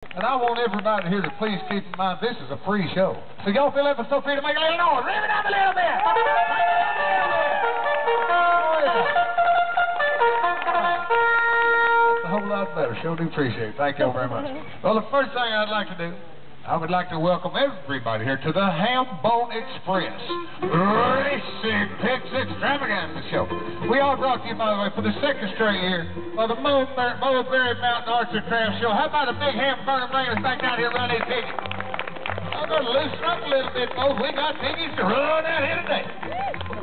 And I want everybody here to please keep in mind this is a free show. So y'all feel ever so free to make a little noise. Rev it up a little bit. Oh, yeah. That's a whole lot better. Sure do appreciate it. Thank y'all very much. Well, the first thing I'd like to do, I would like to welcome everybody here to the Ham-Bone Express Racing Picks Extravaganza Show. We are brought to you, by the way, for the second straight year by the Mulberry Mountain Arts and Crafts Show. How about a big ham burner bringing us back down here around these piggies? I'm going to loosen up a little bit, folks. We got piggies to run out here today.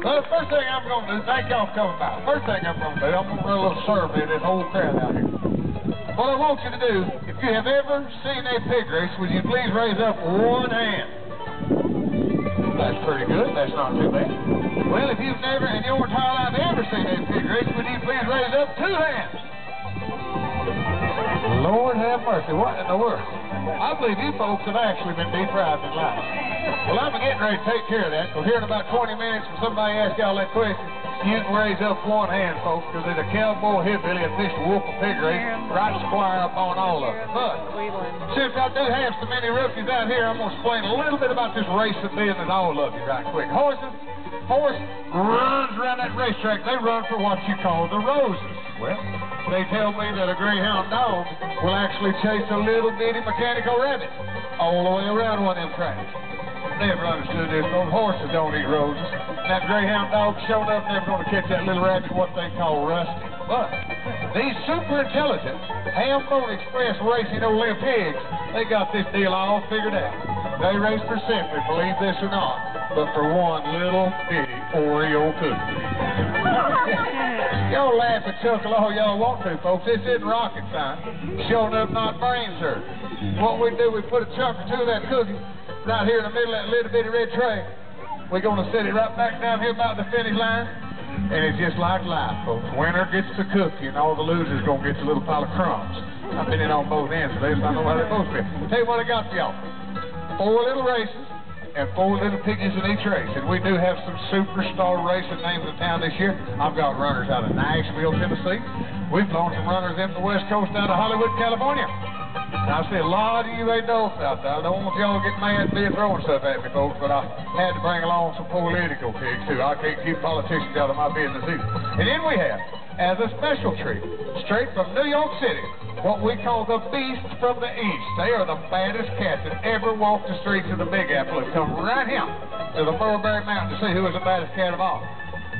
Well, the first thing I'm going to do, thank y'all for coming by. First thing I'm going to do, I'm going to run a little survey of this whole crowd out here. What I want you to do, if you have ever seen a pig race, would you please raise up one hand? That's pretty good. That's not too bad. Well, if you've never, in your entire life, ever seen a pig race, would you please raise up two hands? Lord have mercy. What in the world? I believe you folks have actually been deprived in life. Well, I'm getting ready to take care of that, because here in about 20 minutes, when somebody asks y'all that question, you can raise up one hand, folks, because there's a cowboy hillbilly official wolf pig race right square up on all of them. But since I do have so many rookies out here, I'm going to explain a little bit about this racing business, all of you, right quick. Horse runs around that racetrack. They run for what you call the roses. Well, they tell me that a greyhound dog will actually chase a little bitty mechanical rabbit all the way around one of them tracks. Never understood this. Those horses don't eat roses. That greyhound dog showed up never going to catch that little rabbit, what they call rusty. But these super intelligent Ham-Bone Express Racing Olymp pigs, they got this deal all figured out. They race for simply, believe this or not, but for one little bitty Oreo cookie. Y'all laugh and chuckle all y'all want to, folks. This isn't rocket science. Showing up not brain surgery. What we do, we put a chunk or two of that cookie right here in the middle of that little bitty red tray. We're going to set it right back down here about the finish line. And it's just like life, folks. Winner gets the cookie, and all the losers going to get a little pile of crumbs. I've been in on both ends of this. I know how they're supposed to be. Tell you what I got for y'all. 4 little races and 4 little piggies in each race. And we do have some superstar racing names in town this year. I've got runners out of Nashville, Tennessee. We've flown some runners in the West Coast out of Hollywood, California. Now, I see a lot of you ain't know out there. I don't want y'all to get mad and be throwing stuff at me, folks, but I had to bring along some political pigs, too. I can't keep politicians out of my business either. And then we have, as a special treat, straight from New York City, what we call the Beast from the East. They are the baddest cats that ever walked the streets of the Big Apple and come right here to the Mulberry Mountain to see who is the baddest cat of all.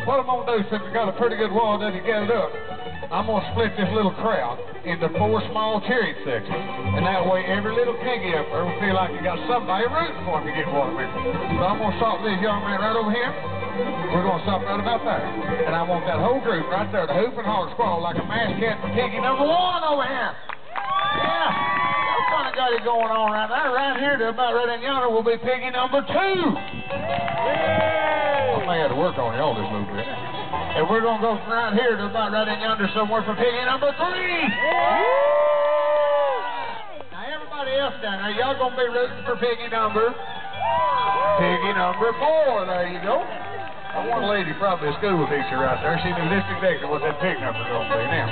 What I'm going to do, since we've got a pretty good wall that you gathered up, I'm going to split this little crowd into 4 small cheering sections. And that way, every little piggy up there will feel like you got somebody rooting for him to get one with him. So I'm going to stop this young man right over here. We're going to stop right about there. And I want that whole group right there to hoop and holler squall like a masked cat for piggy number 1 over here. Yeah. That's kind of got it going on right there. Right here to about right in yonder will be piggy number 2. I may have to work on y'all this little bit. And we're going to go from right here to about right in yonder somewhere for piggy number 3. Now, everybody else down there, y'all going to be rooting for piggy number 4. There you go. I want a lady, probably a school teacher right there. She knew this exactly what that pig number is going to be. Now,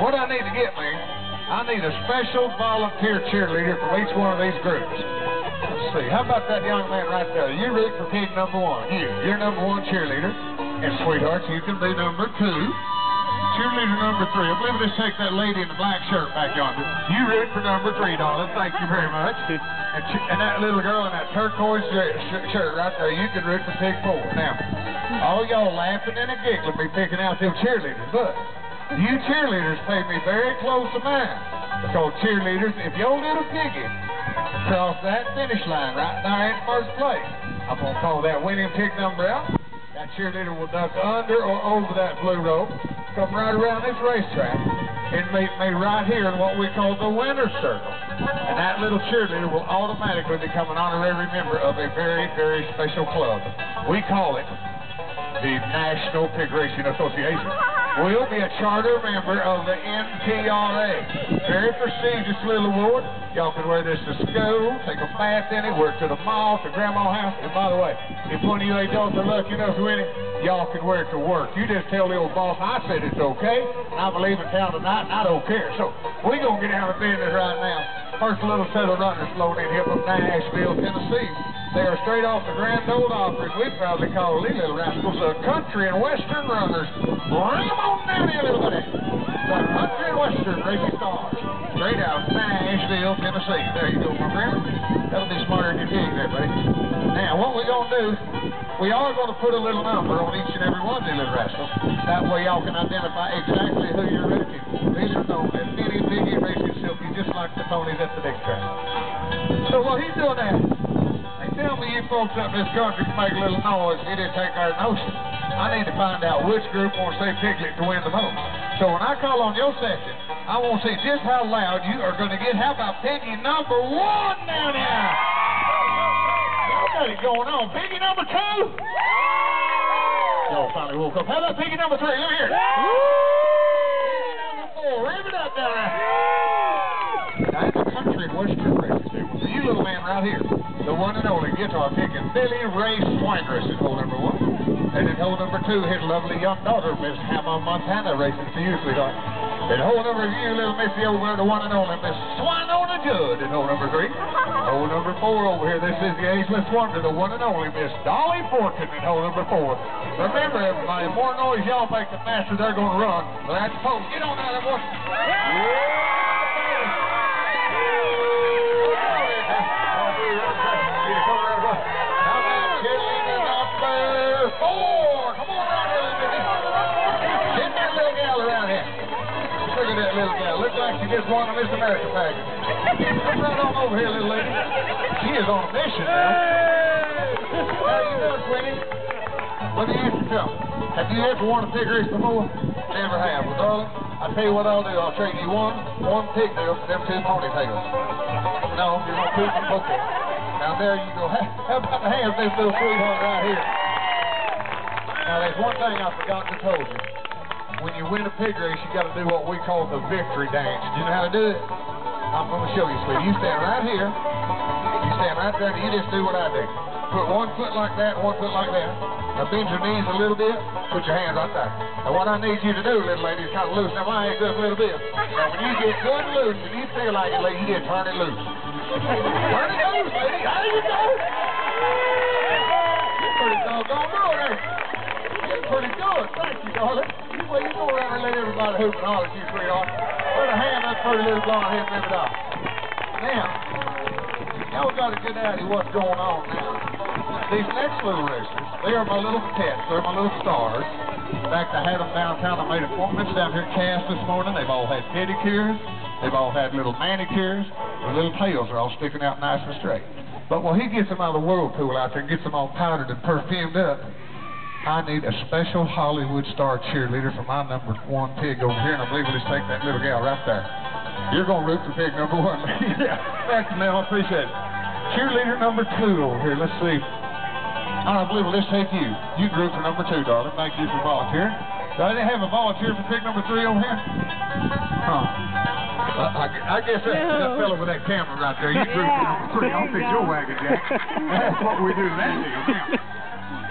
what I need to get me, I need a special volunteer cheerleader from each one of these groups. Let's see. How about that young man right there? You root for pig number 1. You're number 1 cheerleader. And sweethearts, you can be number 2. Cheerleader number 3. I believe let's take that lady in the black shirt back yonder. You root for number 3, darling. Thank you very much. And that little girl in that turquoise shirt right there, you can root for pig 4. Now, all y'all laughing and giggling be picking out them cheerleaders, but you cheerleaders pay me very close to mind. Because cheerleaders, if your little piggy cross that finish line right there in first place, I'm going to call that winning pig number out. That cheerleader will duck under or over that blue rope, come right around this racetrack, and meet me right here in what we call the winner's circle. And that little cheerleader will automatically become an honorary member of a very, very special club. We call it the National Pig Racing Association. We'll be a charter member of the NPRA. Very prestigious little award. Y'all can wear this to school, take a bath in it, wear it to the mall, to grandma's house. And by the way, if one of you adults are lucky enough to win it, y'all can wear it to work. You just tell the old boss I said it's okay, and I'm leaving town tonight, and I don't care. So we're going to get down to business right now. first little set of runners flown in here from Nashville, Tennessee. They are straight off the Grand Ole Opry. We'd probably call these little rascals country and western runners. Bring them on down here, little buddy. The country and western racing stars. Straight out of Nashville, Tennessee. There you go, my friend. That'll be smarter than your pig there, buddy. Now, what we're going to do, we are going to put a little number on each and every one of these little rascals. That way y'all can identify exactly who you're racing for. These are known as Itty Bitty Racing Silky, just like the ponies at the next track. So while he's doing that, tell me you folks up in this country can make a little noise. He didn't take our notion. I need to find out which group wants to say Piglet to win the most. So when I call on your section, I want to see just how loud you are going to get. How about Piggy number 1 down here? Y'all got it going on. Piggy number 2? Y'all finally woke up. How about Piggy number 3? Let me hear it. Piggy number 4. Rev it up down there. That's a country and western racing stable. So you little man right here, the one and only guitar picking Billy Ray Swindress in hole number 1. And in hole number 2, his lovely young daughter, Miss Hannah Montana, racing for you, sweetheart. In hole number you, little Missy over there, the one and only Miss Swinona Judd in hole number 3. Hole number 4 over here, this is the ageless wonder, the one and only Miss Dolly Fortune in hole number 4. Remember, everybody, the more noise y'all make, the faster they're going to run. Well, that's post. Get on out of there, boy. Looks like she just won a Miss America pageant. Come right on over here, little lady. She is on a mission now. How you doing, sweetie? Let me ask you something. Have you ever won a pig race before? Never have. Well, darling, I'll tell you what I'll do. I'll trade you one pig deal for them 2 ponytails. No, you're going to keep them. Okay. Now, there you go. How about the hands of this little sweetheart right here? Now, there's one thing I forgot to tell you. When you win a pig race, you got to do what we call the victory dance. Do you know how to do it? I'm going to show you, sweetie. You stand right here. You stand right there, and you just do what I do. Put 1 foot like that, 1 foot like that. Now bend your knees a little bit. Put your hands right there. Now what I need you to do, little lady, is kind of loosen my hands up a little bit. Now when you get good loose, and you feel like it, lady, you just turn it loose. Turn it loose, lady. There you go. You're pretty doggone good there. You're pretty good. Thank you, darling. Well, you go around and let everybody hoop and holler at you, sweetheart. Put a hand up pretty little blonde head and every dollar. Now, y'all got a good idea what's going on now. These next little racers, they are my little pets. They're my little stars. In fact, I had them downtown. I made appointments down here at Cass this morning. They've all had pedicures. They've all had little manicures. Their little tails are all sticking out nice and straight. But when he gets them out of the whirlpool out there and gets them all powdered and perfumed up, I need a special Hollywood star cheerleader for my number 1 pig over here, and I believe we'll just take that little gal right there. You're going to root for pig number 1. Yeah, thank you, ma'am. I appreciate it. Cheerleader number 2 over here. Let's see. I believe we'll just take you. You root for number 2, darling. Thank you for volunteering. I didn't have a volunteer for pig number 3 over here? Huh. I guess that's that fellow with that camera right there. You root for number 3. I'll fix your wagon, Jack. That's what we do to that deal.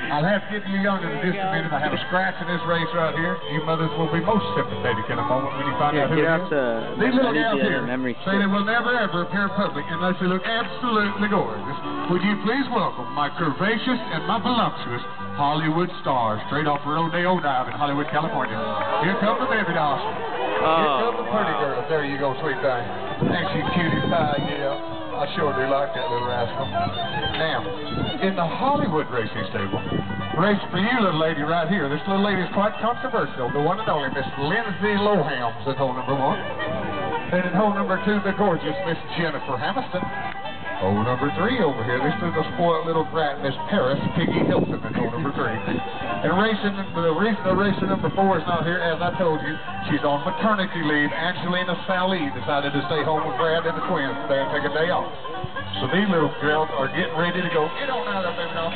Now, I'll have to get you younger than just a minute. I have a scratch in this race right here. You mothers will be most sympathetic in a moment when you find out who it is. These little gals here say they will never ever appear in public unless they look absolutely gorgeous. Would you please welcome my curvaceous and my voluptuous Hollywood stars straight off Rodeo Drive in Hollywood, California. Here come the baby dolls. Here come the pretty girls. There you go, sweet thing. Ain't she cutie pie, yeah. I sure do like that little rascal. Now, in the Hollywood racing stable, race for you, little lady, right here. This little lady is quite controversial. The one and only Miss Lindsay Loham's in hole number 1. And in hole number 2, the gorgeous Miss Jennifer Hamilton. Hole number 3 over here. This is the spoiled little brat, Miss Paris Piggy Hilton in hole number 3. And the reason the racer number 4 is not here, as I told you, she's on maternity leave. Angelina Sally decided to stay home with Brad and the twins today and take a day off. So these little girls are getting ready to go. Get on out of there, baby doll.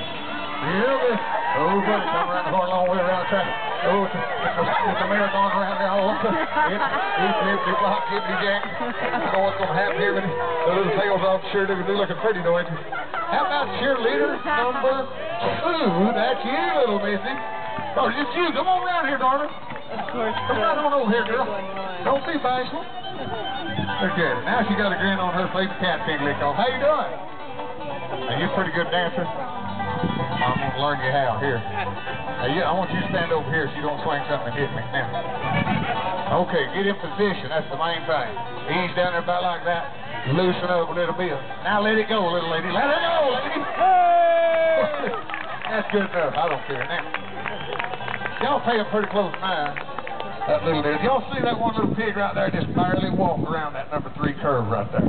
Yeah, oh, buddy, come around the horn a long way around the track. Oh, it's a marathon around there all over. It's block, hippity jack. I don't know what's going to happen here, but the little tails off sure do looking pretty, don't it? How about cheerleader number 2? That's you, little missy. Oh, it's you. Come on around here, darling. Of course. Come right on over here, girl. Don't be bashful. Look at it. Now she got a grin on her face. Cat pig lick off. How you doing? Are you a pretty good dancer? I'm going to learn you how. Here. I want you to stand over here so you don't swing something and hit me. Now. Okay, get in position. That's the main thing. Ease down there about like that. Loosen up a little bit. Now let it go, little lady. Let it go, lady. Hey! That's good enough. I don't care. Now, y'all pay a pretty close mind. That little bit. Y'all see that one little pig right there just barely walk around that number 3 curve right there?